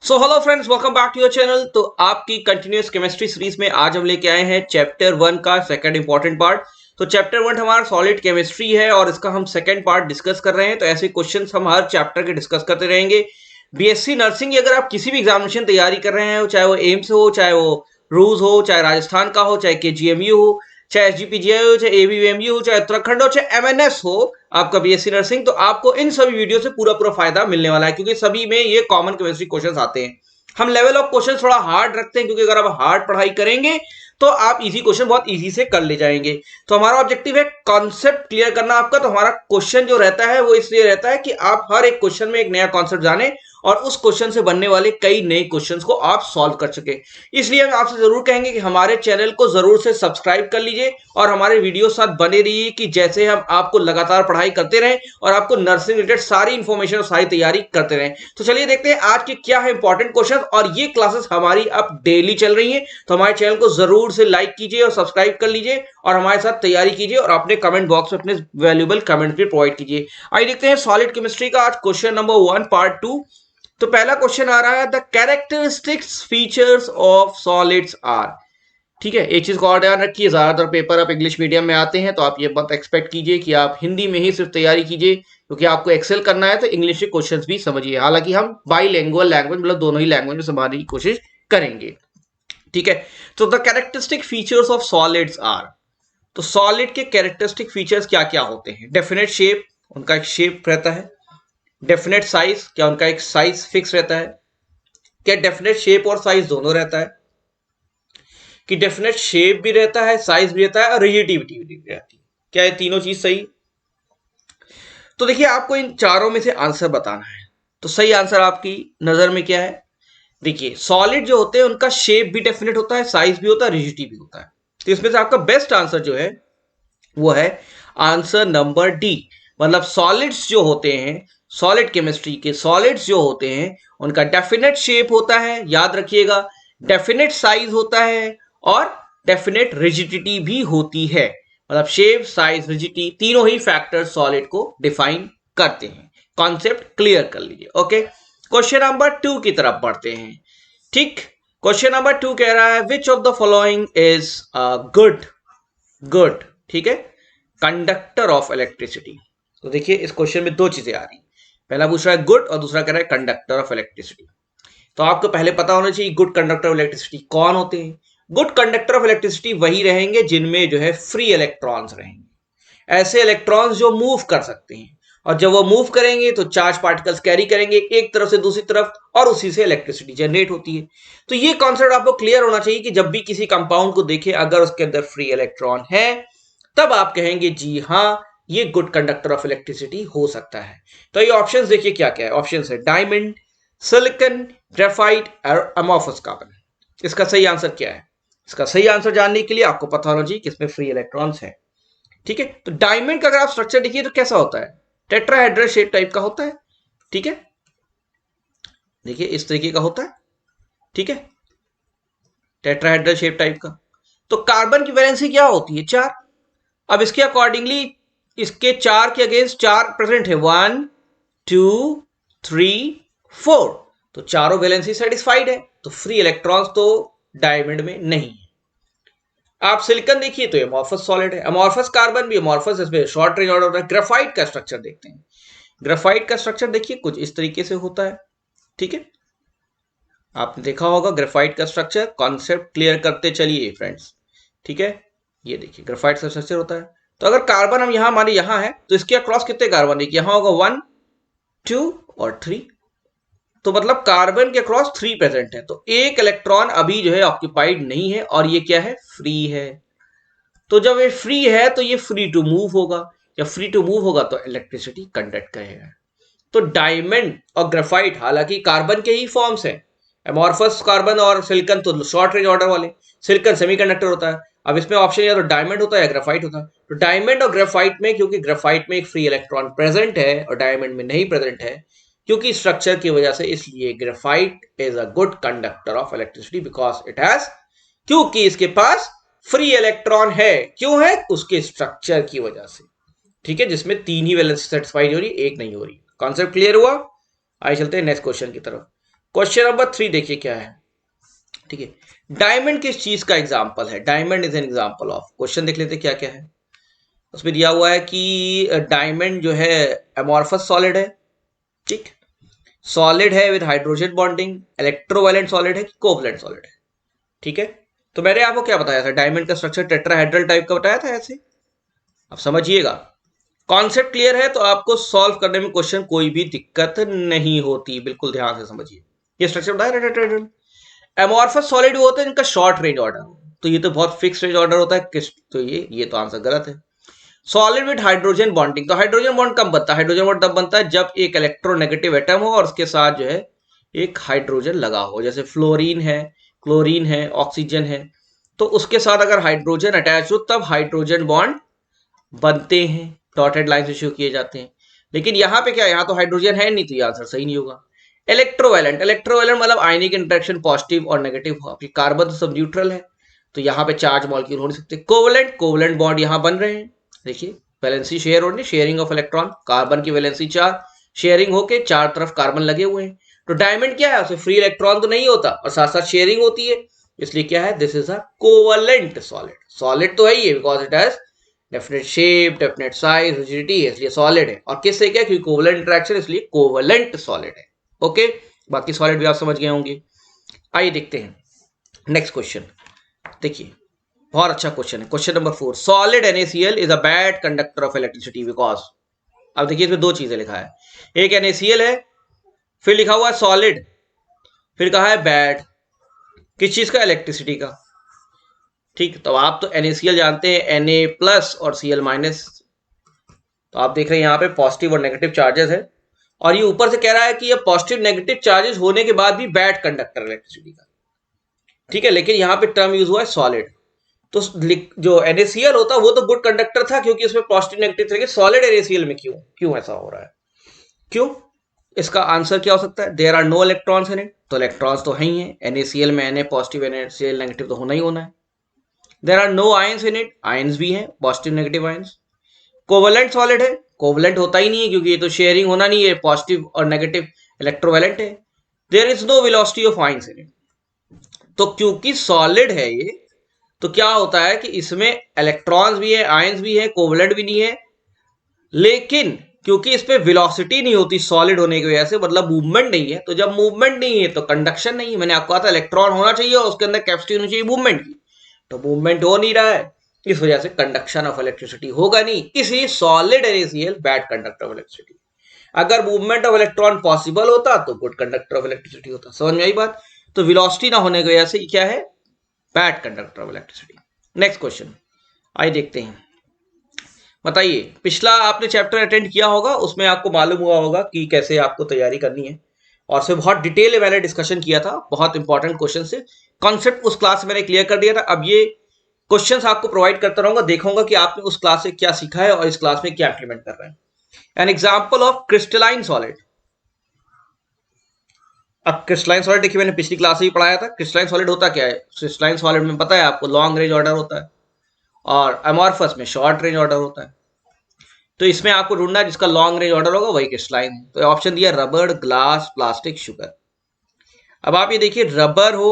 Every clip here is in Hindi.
So hello friends, welcome back to your channel. तो आपकी कंटिन्यूअस केमिस्ट्री सीरीज में आज हम लेके आए हैं चैप्टर 1 का सेकंड इंपॉर्टेंट पार्ट। तो चैप्टर 1 हमारा सॉलिड केमिस्ट्री है और इसका हम सेकंड पार्ट डिस्कस कर रहे हैं। तो ऐसे क्वेश्चंस हम हर चैप्टर के डिस्कस करते रहेंगे। बीएससी नर्सिंग की अगर आप किसी भी एग्जामिनेशन तैयारी कर रहे हैं, चाहे वो एम्स हो, चाहे वो रूज हो, चाहे राजस्थान का हो, चाहे केजीएमयू हो, चाहे एसजीपीजीआई हो, चाहे एबीवीएमयू हो, चाहे उत्तराखंड हो, चाहे एमएनएस हो, आपका बीएससी नर्सिंग, तो आपको इन सभी वीडियो से पूरा पूरा फायदा मिलने वाला है, क्योंकि सभी में ये कॉमन केमिस्ट्री क्वेश्चंस आते हैं। हम लेवल ऑफ क्वेश्चन थोड़ा हार्ड रखते हैं, क्योंकि अगर आप हार्ड पढ़ाई करेंगे तो आप इजी क्वेश्चन बहुत इजी से कर ले जाएंगे। तो हमारा ऑब्जेक्टिव है कॉन्सेप्ट क्लियर करना आपका। तो हमारा क्वेश्चन जो रहता है वो इसलिए रहता है कि आप हर एक क्वेश्चन में एक नया कॉन्सेप्ट जाने और उस क्वेश्चन से बनने वाले कई नए क्वेश्चंस को आप सॉल्व कर सके। इसलिए हम आपसे जरूर कहेंगे कि हमारे चैनल को जरूर से सब्सक्राइब कर लीजिए और हमारे वीडियो साथ बने रहिए, कि जैसे हम आपको लगातार पढ़ाई करते रहें और आपको नर्सिंग रिलेटेड सारी इंफॉर्मेशन और सारी तैयारी करते रहें। तो चलिए देखते हैं आज के क्या है इंपॉर्टेंट क्वेश्चन। और ये क्लासेस हमारी अब डेली चल रही है, तो हमारे चैनल को जरूर से लाइक कीजिए और सब्सक्राइब कर लीजिए और हमारे साथ तैयारी कीजिए और अपने कमेंट बॉक्स में अपने वैल्यूएबल कमेंट भी प्रोवाइड कीजिए। आइए देखते हैं सॉलिड केमिस्ट्री का आज क्वेश्चन नंबर 1 पार्ट 2। तो पहला क्वेश्चन आ रहा है, the characteristics features of solids are. ठीक है, एक चीज को और ध्यान रखिए, ज्यादातर पेपर आप इंग्लिश मीडियम में आते हैं, तो आप ये मत एक्सपेक्ट कीजिए कि आप हिंदी में ही सिर्फ तैयारी कीजिए, क्योंकि आपको एक्सेल करना है तो इंग्लिश के क्वेश्चंस भी समझिए। हालांकि हम बाईलिंगुअल लैंग्वेज, मतलब दोनों ही लैंग्वेज में समझने की कोशिश करेंगे। ठीक है, तो the characteristic features of solids are. तो सॉलिड के कैरेक्टरिस्टिक फीचर्स क्या क्या होते हैं? डेफिनेट शेप, उनका एक शेप रहता है। डेफिनेट साइज, क्या उनका एक साइज फिक्स रहता है? क्या डेफिनेट शेप और साइज दोनों रहता है? कि डेफिनेट शेप भी रहता है, साइज भी रहता है और रिजिडिटी भी रहती है। क्या ये तीनों चीज सही? तो देखिए, आपको इन चारों में से आंसर बताना है। तो सही आंसर आपकी नजर में क्या है? देखिए, सॉलिड जो होते हैं उनका शेप भी डेफिनेट होता है, साइज भी होता है, रिजिडिटी भी होता है। तो इसमें से आपका बेस्ट आंसर जो है वो है आंसर नंबर डी। मतलब सॉलिड्स जो होते हैं, सॉलिड केमिस्ट्री के सॉलिड्स जो होते हैं, उनका डेफिनेट शेप होता है, याद रखिएगा, डेफिनेट साइज होता है और डेफिनेट रिजिडिटी भी होती है। मतलब शेप, साइज, रिजिडिटी तीनों ही फैक्टर सॉलिड को डिफाइन करते हैं। कॉन्सेप्ट क्लियर कर लीजिए। ओके, क्वेश्चन नंबर 2 की तरफ बढ़ते हैं। ठीक, क्वेश्चन नंबर 2 कह रहा है, which of the following is good good ठीक है, कंडक्टर ऑफ इलेक्ट्रिसिटी। तो देखिए, इस क्वेश्चन में दो चीजें आ रही, पहला पूछ रहा है गुड और दूसरा कह रहा है कंडक्टर ऑफ इलेक्ट्रिसिटी। तो आपको पहले पता होना चाहिए गुड कंडक्टर ऑफ इलेक्ट्रिसिटी कौन होते हैं। गुड कंडक्टर ऑफ इलेक्ट्रिसिटी वही रहेंगे जिनमें जो है फ्री इलेक्ट्रॉन्स रहेंगे, ऐसे इलेक्ट्रॉन्स जो मूव कर सकते हैं, और जब वो मूव करेंगे तो चार्ज पार्टिकल्स कैरी करेंगे एक तरफ से दूसरी तरफ और उसी से इलेक्ट्रिसिटी जनरेट होती है। तो ये कॉन्सेप्ट आपको क्लियर होना चाहिए कि जब भी किसी कंपाउंड को देखें, अगर उसके अंदर फ्री इलेक्ट्रॉन है, तब आप कहेंगे जी हाँ, ये गुड कंडक्टर ऑफ इलेक्ट्रिसिटी हो सकता है। तो ये ऑप्शंस देखिए क्या क्या है। ऑप्शंस है डायमंड, सिलिकॉन, ग्रेफाइट और अमोर्फस कार्बन। इसका सही आंसर क्या है? इसका सही आंसर जानने के लिए आपको पता होना चाहिए कि इसमें फ्री इलेक्ट्रॉन्स है। ठीक है, तो डायमंड का अगर आप स्ट्रक्चर देखिए तो कैसा होता है? टेट्राहेड्रल शेप टाइप का होता है। ठीक है, देखिए इस तरीके का होता है। ठीक है, टेट्राहेड्रल शेप टाइप का। तो कार्बन की वैलेंसी क्या होती है? 4। अब इसके अकॉर्डिंगली इसके 4 के अगेंस्ट 4 प्रेजेंट है, 1 2 3 4। तो चारों वैलेंसी सेटिस्फाइड है, तो फ्री इलेक्ट्रॉन्स तो डायमंड में नहीं है। आप सिलिकॉन देखिए तो अमोर्फस सॉलिड है, अमोर्फस कार्बन भी अमोर्फस, इसमें शॉर्ट रेंज ऑर्डर होता है। ग्रेफाइट का स्ट्रक्चर देखते हैं। ग्रेफाइट का स्ट्रक्चर देखिए कुछ इस तरीके से होता है। ठीक है, आपने देखा होगा ग्रेफाइट का स्ट्रक्चर। कॉन्सेप्ट क्लियर करते चलिए फ्रेंड्स। ठीक है, ये देखिए ग्रेफाइट का स्ट्रक्चर होता है। तो अगर कार्बन हम यहां माने यहां है, तो इसके अक्रॉस कितने कार्बन? देखिए यहां होगा 1 2 और 3। तो मतलब कार्बन के अक्रॉस 3 प्रेजेंट है, तो एक इलेक्ट्रॉन अभी जो है ऑक्यूपाइड नहीं है, और ये क्या है? फ्री है। तो जब ये फ्री है तो ये फ्री टू मूव होगा, जब फ्री टू मूव होगा तो इलेक्ट्रिसिटी कंडक्ट करेगा। तो डायमंड और ग्रेफाइट हालांकि कार्बन के ही फॉर्म्स हैं, एमोर्फस कार्बन और सिलिकॉन तो शॉर्ट रेंज ऑर्डर वाले, सिलिकॉन सेमीकंडक्टर होता है। अब इसमें ऑप्शन या तो डायमंड होता है या ग्रेफाइट होता है। तो डायमंड और ग्रेफाइट में, क्योंकि ग्रेफाइट में एक फ्री इलेक्ट्रॉन प्रेजेंट है और डायमंड में नहीं प्रेजेंट है, क्योंकि स्ट्रक्चर की वजह से, इसलिए graphite is a good conductor of electricity because it has, क्योंकि इसके पास फ्री इलेक्ट्रॉन है। क्यों है? उसके स्ट्रक्चर की वजह से। ठीक है, जिसमें 3 ही वैलेंसी सेटिस्फाइड हो रही, एक नहीं हो रही। कॉन्सेप्ट क्लियर हुआ? आइए चलते हैं नेक्स्ट क्वेश्चन की तरफ। क्वेश्चन नंबर 3 देखिए क्या है। ठीक है, डायमंड किस चीज का एग्जाम्पल है? Diamond is an example of. Question देख लेते क्या क्या है। उसमें दिया हुआ है कि डायमंड जो है एमॉर्फस सॉलिड है, ठीक, सॉलिड है विद हाइड्रोजन बॉन्डिंग, इलेक्ट्रोवायलेंट सॉलिड है कि कोवलेंट सॉलिड है। ठीक है, तो मैंने आपको क्या बताया था, डायमंड का स्ट्रक्चर टेट्राहेड्रल टाइप का बताया था ऐसे। अब समझिएगा, कॉन्सेप्ट क्लियर है तो आपको सॉल्व करने में क्वेश्चन कोई भी दिक्कत नहीं होती। बिल्कुल ध्यान से समझिए, ये स्ट्रक्चर बताया टेट्राहेड्रल। एमॉर्फस सॉलिड वो होता है इनका शॉर्ट रेंज ऑर्डर, तो ये तो बहुत फिक्स रेंज ऑर्डर होता है किस, तो ये तो आंसर गलत है। सॉलिड विद हाइड्रोजन बॉन्डिंग, तो हाइड्रोजन बॉन्ड कब बनता है? हाइड्रोजन बॉन्ड तब बनता है जब एक इलेक्ट्रोनेगेटिव एटम हो और उसके साथ जो है एक हाइड्रोजन लगा हो, जैसे फ्लोरीन है, क्लोरीन है, ऑक्सीजन है, तो उसके साथ अगर हाइड्रोजन अटैच हो तब हाइड्रोजन बॉन्ड बनते हैं, डॉटेड लाइन से शो किए जाते हैं। लेकिन यहाँ पे क्या, यहाँ तो हाइड्रोजन है नहीं, तो ये आंसर सही नहीं होगा। इलेक्ट्रोवैलेंट, इलेक्ट्रोवैलेंट मतलब आयनिक इंटरेक्शन पॉजिटिव और नेगेटिव हो, कार्बन तो सब न्यूट्रल है, तो यहाँ पे चार्ज मॉलिक्यूल हो नहीं सकते। कोवलेंट, कोवलेंट बॉन्ड यहाँ बन रहे हैं, देखिए वैलेंसी शेयर हो रही है, शेयरिंग ऑफ इलेक्ट्रॉन, कार्बन की वैलेंसी 4, शेयरिंग होके चार तरफ कार्बन लगे हुए हैं। तो डायमंड क्या है, उसमें फ्री इलेक्ट्रॉन तो नहीं होता और साथ साथ शेयरिंग होती है, इसलिए क्या है, this is a covalent solid. Solid तो है ही है because it has definite shape, definite size, rigidity है, इसलिए सॉलिड है। और किससे क्या, क्योंकि कोवलेंट इंटरेक्शन, इसलिए कोवलेंट सॉलिड है। ओके, बाकी सॉलिड भी आप समझ गए होंगे। आइए देखते हैं नेक्स्ट क्वेश्चन। देखिए बहुत अच्छा क्वेश्चन है, question number 4, solid NaCl is a bad conductor of electricity because. अब देखिए इसमें दो चीजें लिखा है, एक NaCl है, फिर लिखा हुआ है सॉलिड, फिर कहा है बैड, किस चीज का, इलेक्ट्रिसिटी का। ठीक, तो आप तो NaCl जानते हैं Na प्लस और Cl माइनस, तो आप देख रहे हैं यहाँ पे पॉजिटिव और नेगेटिव चार्जेस है, और ये ऊपर से कह रहा है कि ये पॉजिटिव नेगेटिव चार्जेस होने के बाद भी बैड कंडक्टर इलेक्ट्रिसिटी का। ठीक है, लेकिन यहाँ पे टर्म यूज हुआ है सॉलिड, तो जो NaCl होता वो तो गुड कंडक्टर था क्योंकि उसमें पॉजिटिव नेगेटिव थे, सॉलिड NaCl में क्यों ऐसा हो रहा है, क्यों? इसका आंसर क्या हो सकता है, there are no electrons in it, तो इलेक्ट्रॉन्स तो है ही है, NaCl में Na पॉजिटिव NaCl नेगेटिव तो होना ही होना है। There are no ions in it, ions भी हैं, positive negative ions. Covalent solid है, कोवलेंट होता ही नहीं है क्योंकि ये तो शेयरिंग होना नहीं है, पॉजिटिव और नेगेटिव इलेक्ट्रोवैलेंट है। There is no velocity of ions in it, तो क्योंकि सॉलिड है ये, तो क्या होता है कि इसमें इलेक्ट्रॉन्स भी है, आयंस भी है, कोवलेंट भी नहीं है, लेकिन क्योंकि इस पे वेलोसिटी नहीं होती सॉलिड होने की वजह से, मतलब मूवमेंट नहीं है, तो जब मूवमेंट नहीं है तो कंडक्शन नहीं है। मैंने आपको कहा था इलेक्ट्रॉन होना चाहिए और उसके अंदर कैपेसिटी होनी चाहिए मूवमेंट की, तो मूवमेंट हो नहीं रहा है, इस वजह से कंडक्शन ऑफ इलेक्ट्रिसिटी होगा नहीं, इसलिए solid NaCl bad conductor of electricity. अगर मूवमेंट ऑफ इलेक्ट्रॉन पॉसिबल होता तो गुड कंडक्टर ऑफ इलेक्ट्रिसिटी होता। समझ में आई बात? तो वेलोसिटी ना होने की वजह से क्या है, bad conductor of electricity. Next question आइए देखते हैं। बताइए, पिछला आपने चैप्टर अटेंड किया होगा, उसमें आपको मालूम हुआ होगा कि कैसे आपको तैयारी करनी है, और उसमें बहुत डिटेल में मैंने डिस्कशन किया था, बहुत इंपॉर्टेंट क्वेश्चन से कॉन्सेप्ट उस क्लास में मैंने क्लियर कर दिया था। अब ये क्वेश्चंस आपको प्रोवाइड करता रहूंगा, देखूंगा कि आपने उस क्लास से क्या सीखा है और इस क्लास में क्या इंप्लीमेंट कर रहे हैं। An example of crystalline solid. अब क्रिस्टलाइन सॉलिड देखिए, मैंने पिछली क्लास में ही पढ़ाया था, क्रिस्टलाइन सॉलिड होता क्या है। क्रिस्टलाइन सॉलिड में पता है आपको, लॉन्ग रेंज ऑर्डर होता है और अमॉर्फस में शॉर्ट रेंज ऑर्डर होता है, तो इसमें आपको ढूंढना है जिसका लॉन्ग रेंज ऑर्डर होगा वही क्रिस्टलाइन है। तो ऑप्शन दिया रबर, ग्लास, प्लास्टिक, शुगर। अब आप ये देखिए, रबर हो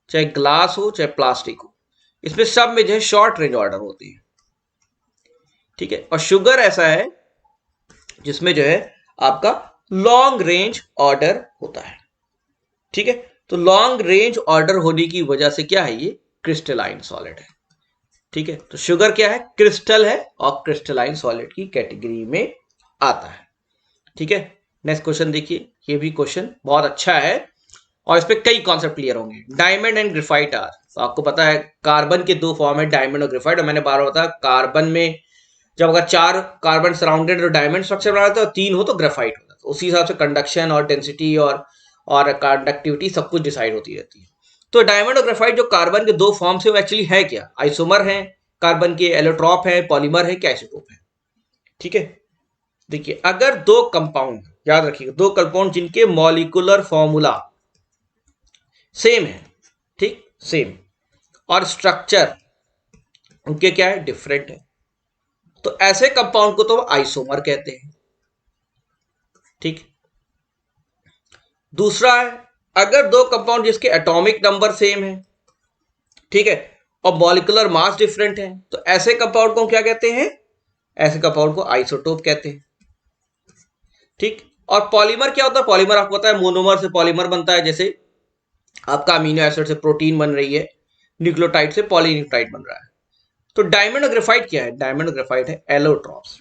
चाहे ग्लास हो चाहे प्लास्टिक हो, इसमें सब में जो है शॉर्ट रेंज ऑर्डर होती है। ठीक है, और शुगर ऐसा है जिसमें जो है आपका लॉन्ग रेंज ऑर्डर होता है। ठीक है, तो लॉन्ग रेंज ऑर्डर होने की वजह से क्या है, ये क्रिस्टलाइन सॉलिड है। ठीक है, तो शुगर क्या है, क्रिस्टल है और क्रिस्टलाइन सॉलिड की कैटेगरी में आता है। ठीक है, नेक्स्ट क्वेश्चन देखिए, ये भी क्वेश्चन बहुत अच्छा है और इस पे कई कॉन्सेप्ट क्लियर होंगे। डायमंड एंड ग्रेफाइट आर, तो आपको पता है कार्बन के दो फॉर्म है, डायमंड और ग्रेफाइट, और मैंने बार बार बताया कार्बन में जब अगर 4 कार्बन सराउंडेड और डायमंड स्ट्रक्चर बना रहता है और 3 हो तो ग्रेफाइट होता है, तो उसी हिसाब से कंडक्शन और डेंसिटी और कंडक्टिविटी सब कुछ डिसाइड होती रहती है। तो डायमंड और ग्रेफाइट जो कार्बन के दो फॉर्म से वो एक्चुअली है क्या, आइसोमर है कार्बन के, एलोट्रॉप है, पॉलीमर है, क्या आइसोटोप है। ठीक है, देखिए अगर दो कंपाउंड, याद रखिएगा दो कंपाउंड जिनके मॉलिक्यूलर फॉर्मूला सेम है, ठीक सेम, और स्ट्रक्चर उनके क्या है, डिफरेंट है, तो ऐसे कंपाउंड को तो आइसोमर कहते हैं। ठीक, दूसरा है अगर दो कंपाउंड जिसके एटॉमिक नंबर सेम है, ठीक है, और मॉलिक्यूलर मास डिफरेंट है, तो ऐसे कंपाउंड को क्या कहते हैं? ऐसे कंपाउंड को आइसोटोप कहते हैं। ठीक। और पॉलीमर क्या होता है? पॉलीमर आपको पता है मोनोमर से पॉलीमर बनता है, जैसे आपका अमीनो एसिड से प्रोटीन बन रही है, न्यूक्लियोटाइड से पॉलीन्यूक्लियोटाइड बन रहा है। तो डायमंड और ग्रेफाइट क्या है? डायमंड और ग्रेफाइट है एलोट्रॉप्स।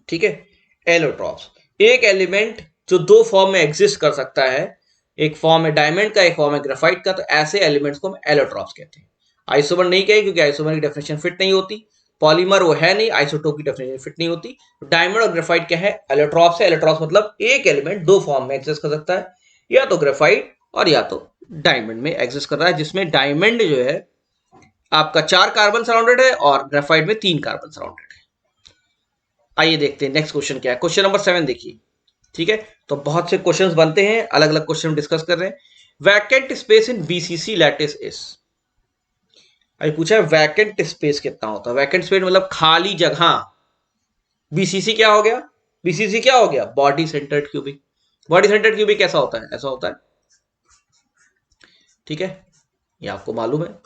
ठीक है, एलोट्रॉप्स एक एलिमेंट जो दो फॉर्म में एग्जिस्ट कर सकता है, एक फॉर्म है डायमंड का, एक फॉर्म है ग्रेफाइट का, तो ऐसे एलिमेंट्स को हम एलोट्रॉप्स कहते हैं। आइसोमर नहीं कहें क्योंकि आइसोमर की डेफिनेशन फिट नहीं होती, पॉलीमर वो है नहीं, आइसोटोप की डेफिनेशन फिट नहीं होती। डायमंड और ग्रेफाइट क्या है? एलोट्रॉप्स है। एलोट्रॉप्स मतलब एक एलिमेंट दो फॉर्म में एग्जिस्ट कर सकता है, या तो ग्रेफाइट और या तो डायमंड में एग्जिस्ट कर रहा है, जिसमें डायमंड जो है आपका 4 कार्बन सराउंडेड है और ग्रेफाइट में 3 कार्बन सराउंडेड है। आइए देखते हैं नेक्स्ट क्वेश्चन क्या है। क्वेश्चन नंबर 7 देखिए। ठीक है, तो बहुत से क्वेश्चंस बनते हैं, अलग अलग क्वेश्चन डिस्कस कर रहे हैं। Vacant space in BCC lattice is, अभी पूछा है वैकेंट स्पेस कितना होता है? वैकेंट स्पेस मतलब खाली जगह। बीसीसी क्या हो गया? बीसीसी क्या हो गया? Body centred cubic. Body centred cubic कैसा होता है? ऐसा होता है। ठीक है, ये आपको मालूम है।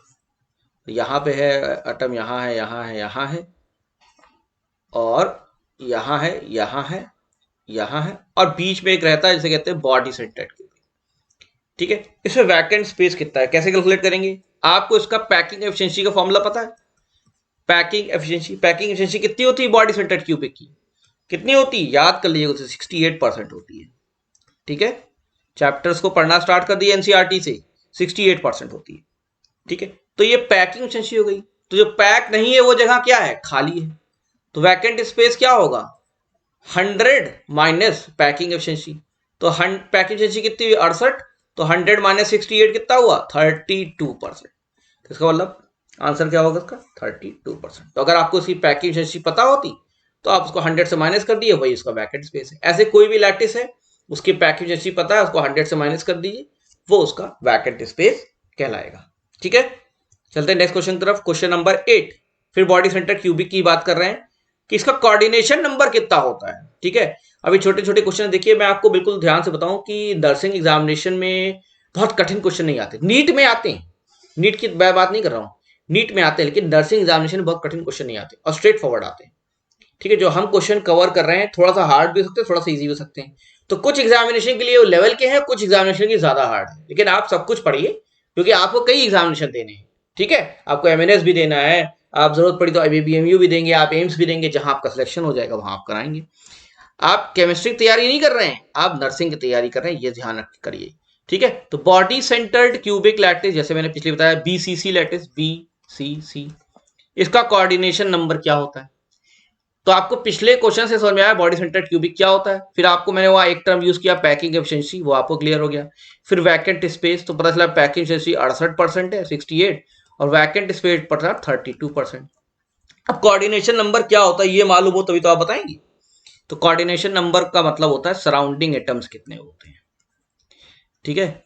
यहां पे है एटम, यहां है, यहां है, यहां है, और यहां है, यहां है, यहां है, और बीच में एक रहता है जिसे कहते हैं बॉडी सेंटर्ड क्यूबिक। ठीक है, इसमें वैकेंट स्पेस कितना है, कैसे कैलकुलेट करेंगे? आपको इसका पैकिंग एफिशिएंसी का फॉर्मूला पता है? पैकिंग एफिशिएंसी कितनी होती है बॉडी सेंटर्ड क्यूबिक की? कितनी होती है? याद कर लीजिएगा, 68% होती है। ठीक है, चैप्टर्स को पढ़ना स्टार्ट कर दिए एनसीईआरटी से, 68% होती है। ठीक है, तो ये पैकिंग एफिशिएंसी हो गई। तो जो पैक नहीं है वो जगह क्या है? खाली है। तो वैकेंट स्पेस क्या होगा? 100 माइनस पैकिंग एफिशिएंसी। तो पैकिंग एफिशिएंसी कितनी हुई? 68। तो 100 माइनस 68 कितना हुआ? 32%। तो इसका मतलब आंसर क्या होगा इसका? 32%। तो अगर आपको इसकी पैकिंग एफिशिएंसी पता होती तो आप उसको 100 से माइनस कर दिए, वही उसका वैकेंट स्पेस है। ऐसे कोई भी लैटिस है, उसकी पैकिंग एफिशिएंसी पता है, उसको 100 से माइनस कर दीजिए, वो उसका वैकेंट स्पेस कहलाएगा। ठीक है, चलते हैं नेक्स्ट क्वेश्चन की तरफ। क्वेश्चन नंबर 8, फिर बॉडी सेंटर क्यूबिक की बात कर रहे हैं कि इसका कोऑर्डिनेशन नंबर कितना होता है। ठीक है, अभी छोटे छोटे क्वेश्चन देखिए, मैं आपको बिल्कुल ध्यान से बताऊं कि नर्सिंग एग्जामिनेशन में बहुत कठिन क्वेश्चन नहीं आते, नीट में आते हैं। नीट की मैं बात नहीं कर रहा हूं, नीट में आते हैं, लेकिन नर्सिंग एग्जामिनेशन में बहुत कठिन क्वेश्चन नहीं आते और स्ट्रेट फॉरवर्ड आते हैं। ठीक है, जो हम क्वेश्चन कवर कर रहे हैं थोड़ा सा हार्ड भी हो सकते हैं, थोड़ा सा इजी भी हो सकते हैं। तो कुछ एग्जामिनेशन के लिए वो लेवल के हैं, कुछ एग्जामिनेशन के ज्यादा हार्ड है, लेकिन आप सब कुछ पढ़िए क्योंकि आपको कई एग्जामिनेशन देने हैं। ठीक है, आपको एमएनएस भी देना है, आप जरूरत पड़ी तो आईबीएमयू भी देंगे, आप एम्स भी देंगे, जहां आपका सिलेक्शन हो जाएगा वहां आप कराएंगे। आप केमिस्ट्री की तैयारी नहीं कर रहे हैं, आप नर्सिंग की तैयारी कर रहे हैं, ये ध्यान रख करिए। ठीक है, तो बॉडी सेंटर्ड क्यूबिक लैटिस, जैसे मैंने पिछले बताया बीसीसी लैटिस, बीसीसी, इसका कोऑर्डिनेशन नंबर क्या होता है? तो आपको पिछले क्वेश्चन से समझ में आया बॉडी सेंटर्ड क्यूबिक क्या होता है। फिर आपको मैंने वहां एक टर्म यूज किया पैकिंग एफिशिएंसी, वो आपको क्लियर हो गया। फिर वैकेंट स्पेस, तो पता चला पैकिंग एफिशिएंसी 68% है, 68, और वैकेंट स्पेस पता 32%। अब कोऑर्डिनेशन नंबर क्या होता है ये मालूम हो तभी तो आप बताएंगे। तो कोऑर्डिनेशन नंबर का मतलब होता है सराउंडिंग एटम्स कितने होते हैं। ठीक है,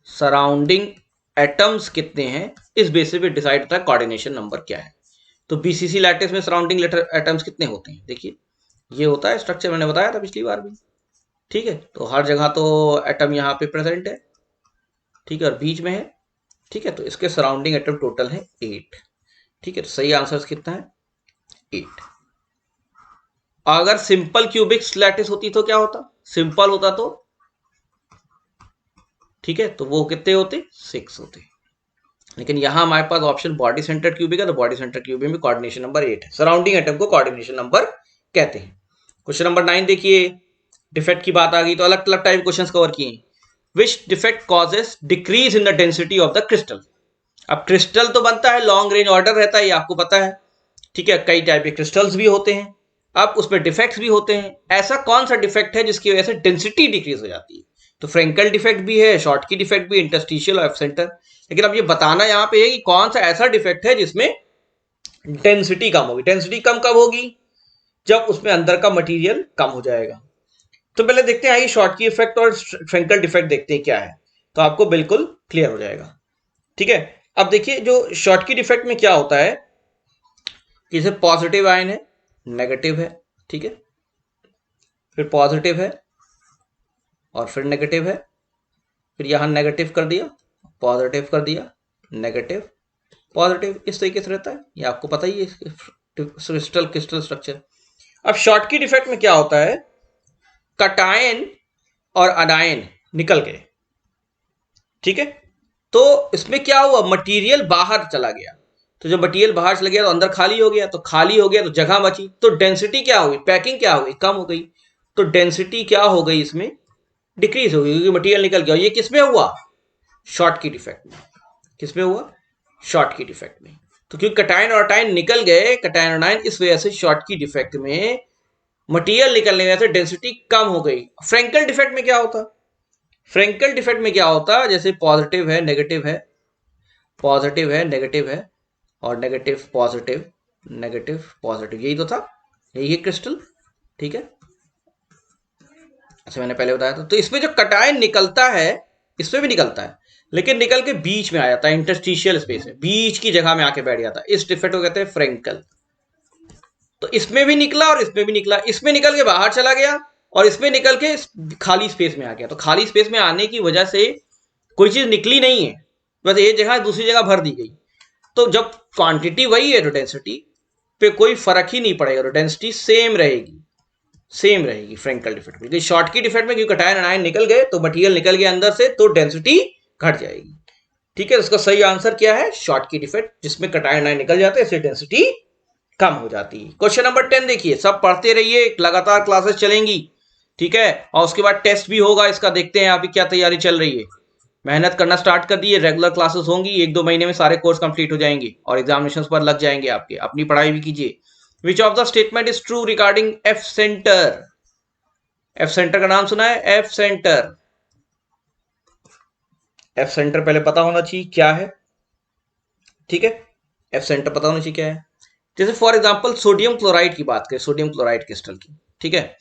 सराउंडिंग एटम्स कितने हैं, इस बेसिस पे डिसाइड होता है कोऑर्डिनेशन नंबर क्या है। तो बीसीसी लैटिस में सराउंडिंग एटम्स कितने होते हैं? देखिए, ये होता है स्ट्रक्चर, मैंने बताया था पिछली बार भी। ठीक है, तो हर जगह तो एटम यहाँ पे प्रेजेंट है, ठीक है, और बीच में है। ठीक है, तो इसके सराउंडिंग एटम टोटल है 8। ठीक है, तो सही आंसर कितना है? 8। अगर सिंपल क्यूबिक लैटिस होती तो क्या होता? सिंपल होता तो, ठीक है, तो वो कितने होते? 6 होते। लेकिन यहां हमारे पास ऑप्शन बॉडी सेंटर क्यूबिक है, तो बॉडी सेंटर क्यूबिक में कोऑर्डिनेशन नंबर 8 है। सराउंडिंग एटम को कोऑर्डिनेशन नंबर कहते हैं। क्वेश्चन नंबर 9 देखिए, डिफेक्ट की बात आ गई तो अलग अलग टाइप क्वेश्चंस कवर किए। Which defect causes decrease in the density of the crystal? अब क्रिस्टल तो बनता है, लॉन्ग रेंज ऑर्डर रहता है, ये आपको पता है। ठीक है, कई टाइप के क्रिस्टल्स भी होते हैं, अब उसमें डिफेक्ट्स भी होते हैं। ऐसा कौन सा डिफेक्ट है जिसकी वजह से डेंसिटी डिक्रीज हो जाती है? तो फ्रेंकल डिफेक्ट भी है, शॉर्ट की डिफेक्ट भी, इंटरस्टिशियल और सेंटर। लेकिन अब ये बताना यहाँ पे है कि कौन सा ऐसा डिफेक्ट है जिसमें डेंसिटी कम होगी। डेंसिटी कम कब होगी? जब उसमें अंदर का मटेरियल कम हो जाएगा। तो पहले देखते हैं आइए शॉर्ट की इफेक्ट और फ्रेंकल डिफेक्ट देखते हैं क्या है, तो आपको बिल्कुल क्लियर हो जाएगा। ठीक है, अब देखिए जो शॉर्ट की डिफेक्ट में क्या होता है, जैसे पॉजिटिव आयन है, नेगेटिव है, ठीक है, फिर पॉजिटिव है और फिर नेगेटिव है, फिर यहां नेगेटिव कर दिया, पॉजिटिव कर दिया, नेगेटिव, पॉजिटिव, इस तरीके से रहता है। ये आपको पता ही है क्रिस्टल स्ट्रक्चर। अब शॉर्टकी इफेक्ट में क्या होता है, कटायन और अनायन निकल गए, ठीक है। तो इसमें क्या हुआ, मटेरियल बाहर चला गया। तो जब मटेरियल बाहर चला गया तो अंदर खाली हो गया, तो खाली हो गया तो जगह बची, तो डेंसिटी क्या हो गई, पैकिंग क्या हो गई, कम हो गई। तो डेंसिटी क्या हो गई, इसमें डिक्रीज हो गई, क्योंकि मटेरियल निकल गया। ये किसमें हुआ, शॉर्टकी इफेक्ट में। किसमें हुआ, शॉर्टकी इफेक्ट में। तो क्योंकि कटायन और अनायन निकल गए, कटायन और अनायन, इस वजह से शॉर्टकी इफेक्ट में मटेरियल निकलने की वजह से डेंसिटी कम हो गई। फ्रैंकल डिफेक्ट में क्या होता, फ्रैंकल डिफेक्ट में क्या होता, जैसे पॉजिटिव है नेगेटिव है, पॉजिटिव है नेगेटिव है, और नेगेटिव पॉजिटिव, नेगेटिव पॉजिटिव, यही तो था, यही है क्रिस्टल, ठीक है। अच्छा मैंने पहले बताया था। तो इसमें जो कटायन निकलता है, इसमें भी निकलता है, लेकिन निकल के बीच में आ जाता है, इंटरस्टिशियल स्पेस में, बीच की जगह में आके बैठ जाता है। इस डिफेक्ट को कहते हैं फ्रैंकल। तो इसमें भी निकला और इसमें भी निकला, इसमें निकल के बाहर चला गया और इसमें निकल के खाली स्पेस में आ गया। तो खाली स्पेस में आने की वजह से कोई चीज निकली नहीं है, बस एक जगह दूसरी जगह भर दी गई। तो जब क्वांटिटी वही है तो डेंसिटी पे कोई फर्क ही नहीं पड़ेगा, तो डेंसिटी सेम रहेगी, सेम रहेगी फ्रैंकल डिफेक्ट में। शॉर्टकी डिफेक्ट में क्योंकि कटायन अनायन निकल गए तो मटेरियल निकल गया अंदर से, तो डेंसिटी घट जाएगी, ठीक है। इसका सही आंसर क्या है, शॉर्टकी डिफेक्ट, जिसमें कटायन अनायन निकल जाते हैं, इससे डेंसिटी कम हो जाती है। क्वेश्चन नंबर 10 देखिए, सब पढ़ते रहिए, लगातार क्लासेस चलेंगी, ठीक है। और उसके बाद टेस्ट भी होगा इसका, देखते हैं अभी क्या तैयारी चल रही है। मेहनत करना स्टार्ट कर दिए, रेगुलर क्लासेस होंगी, 1-2 महीने में सारे कोर्स कंप्लीट हो जाएंगे और एग्जामिनेशंस पर लग जाएंगे आपके। अपनी पढ़ाई भी कीजिए। Which of the statement is true regarding F centre, F centre का नाम सुना है, एफ सेंटर। एफ सेंटर पहले पता होना चाहिए क्या है, ठीक है। एफ सेंटर पता होना चाहिए क्या है। जैसे फॉर एग्जांपल सोडियम क्लोराइड की बात करें, सोडियम क्लोराइड क्रिस्टल की, ठीक है।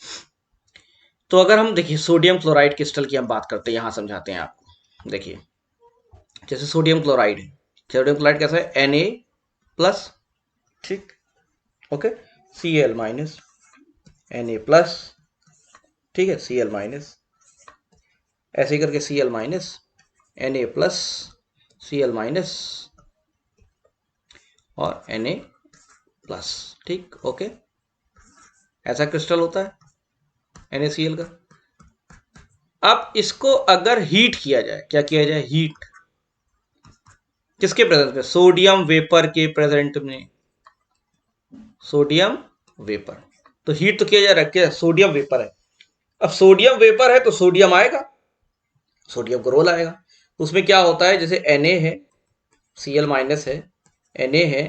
तो अगर हम देखिए सोडियम क्लोराइड क्रिस्टल की हम बात करते हैं, यहां समझाते हैं आपको। देखिए जैसे सोडियम क्लोराइड है, सोडियम क्लोराइड कैसा है, Na+, ठीक, ओके, Cl-, Na+, ठीक है, Cl-, ऐसे ही करके Cl-, Na+, Cl- और Na+, ठीक, ओके। ऐसा क्रिस्टल होता है NaCl का। अब इसको अगर हीट किया जाए, क्या किया जाए, हीट, किसके प्रेजेंट में, सोडियम वेपर के प्रेजेंट में, सोडियम वेपर। तो हीट तो किया जा रहा है, क्या सोडियम वेपर है। अब सोडियम वेपर है तो सोडियम आएगा, सोडियम का रोल आएगा। उसमें क्या होता है, जैसे Na है, Cl- है, Na है,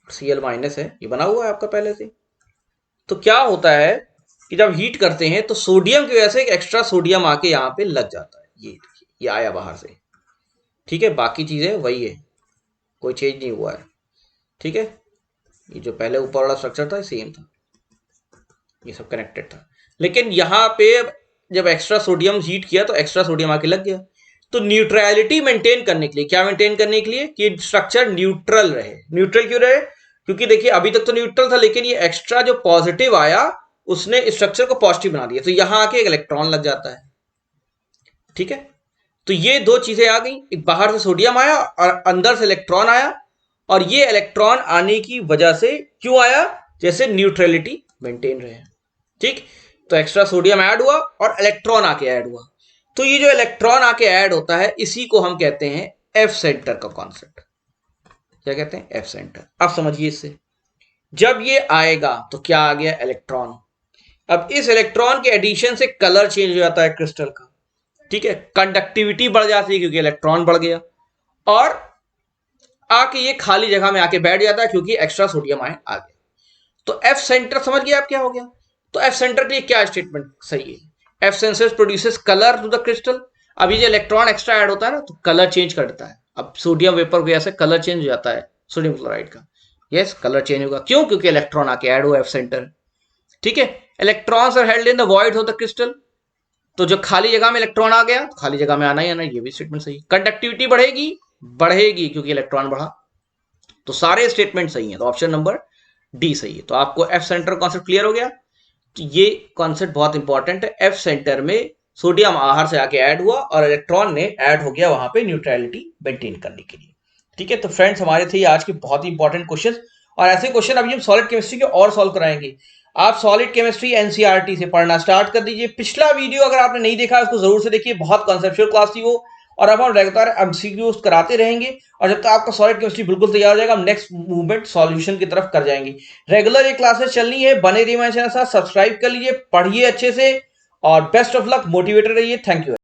Cl- है, ये बना हुआ है आपका पहले से। तो क्या होता है कि जब हीट करते हैं तो सोडियम की वजह से एक एक्स्ट्रा सोडियम आके यहाँ पे लग जाता है, ये आया बाहर से, ठीक है। बाकी चीजें वही है, कोई चेंज नहीं हुआ है, ठीक है। ये जो पहले ऊपर वाला स्ट्रक्चर था सेम था, ये सब कनेक्टेड था। लेकिन यहाँ पे जब एक्स्ट्रा सोडियम हीट किया तो एक्स्ट्रा सोडियम आके लग गया। तो न्यूट्रलिटी मेंटेन करने के लिए, क्या मेंटेन करने के लिए, कि स्ट्रक्चर न्यूट्रल रहे। न्यूट्रल क्यों रहे, क्योंकि देखिए अभी तक तो न्यूट्रल था, लेकिन ये एक्स्ट्रा जो पॉजिटिव आया उसने स्ट्रक्चर को पॉजिटिव बना दिया, तो यहां आके एक इलेक्ट्रॉन लग जाता है, ठीक है। तो ये दो चीजें आ गई, एक बाहर से सोडियम आया और अंदर से इलेक्ट्रॉन आया। और ये इलेक्ट्रॉन आने की वजह से क्यों आया, जैसे न्यूट्रलिटी मेंटेन रहे, ठीक। तो एक्स्ट्रा सोडियम ऐड हुआ और इलेक्ट्रॉन आके ऐड हुआ। तो ये जो इलेक्ट्रॉन आके ऐड होता है, इसी को हम कहते हैं एफ सेंटर का कॉन्सेप्ट। क्या कहते हैं, एफ सेंटर। अब समझिए इससे, जब ये आएगा तो क्या आ गया, इलेक्ट्रॉन। अब इस इलेक्ट्रॉन के एडिशन से कलर चेंज हो जाता है क्रिस्टल का, ठीक है। कंडक्टिविटी बढ़ जाती है क्योंकि इलेक्ट्रॉन बढ़ गया, और आके ये खाली जगह में आके बैठ जाता है क्योंकि एक्स्ट्रा सोडियम आए आ गया। तो एफ सेंटर समझ गया आप क्या हो गया। तो एफ सेंटर के लिए क्या स्टेटमेंट सही है, F centre produces colour to the crystal. अभी जो इलेक्ट्रॉन एक्स्ट्रा ऐड होता है ना, तो कलर चेंज करता है। अब सोडियम वेपर की वजह से कलर चेंज हो जाता है सोडियम क्लोराइड का, यस, कलर चेंज होगा, क्यों, क्योंकि इलेक्ट्रॉन आके ऐड हुआ एफ सेंटर, ठीक है। Electrons are held in the void of the crystal. तो जो खाली जगह में इलेक्ट्रॉन आ गया, खाली जगह में आना ही आना, ये भी स्टेटमेंट सही। कंडक्टिविटी बढ़ेगी, बढ़ेगी क्योंकि इलेक्ट्रॉन बढ़ा। तो सारे स्टेटमेंट सही हैं, तो ऑप्शन नंबर डी सही है। तो आपको एफ सेंटर कॉन्सेप्ट क्लियर हो गया। तो ये कॉन्सेप्ट बहुत इंपॉर्टेंट है, एफ सेंटर में सोडियम आहार से आके ऐड हुआ और इलेक्ट्रॉन ने ऐड हो गया वहां पे न्यूट्रलिटी मेंटेन करने के लिए। ठीक है, तो फ्रेंड्स हमारे थे आज के बहुत ही इंपॉर्टेंट क्वेश्चन, और ऐसे क्वेश्चन अभी हम सॉलिड केमिस्ट्री के और सॉल्व कराएंगे। आप सॉलिड केमिस्ट्री एनसीईआरटी से पढ़ना स्टार्ट कर दीजिए। पिछला वीडियो अगर आपने नहीं देखा उसको जरूर से देखिए, बहुत कॉन्सेप्चुअल क्लास थी वो, और अब हम रेगुलर एमसीक्यूज कराते रहेंगे, और जब तक आपका सॉलिड केमिस्ट्री बिल्कुल तैयार हो जाएगा हम नेक्स्ट मूवमेंट सॉल्यूशन की तरफ कर जाएंगे। रेगुलर ये क्लासेस चलनी है, बने रहिए मेरे चैनल साथ, सब्सक्राइब कर लीजिए, पढ़िए अच्छे से, और बेस्ट ऑफ लक, मोटिवेटेड रहिए। Thank you.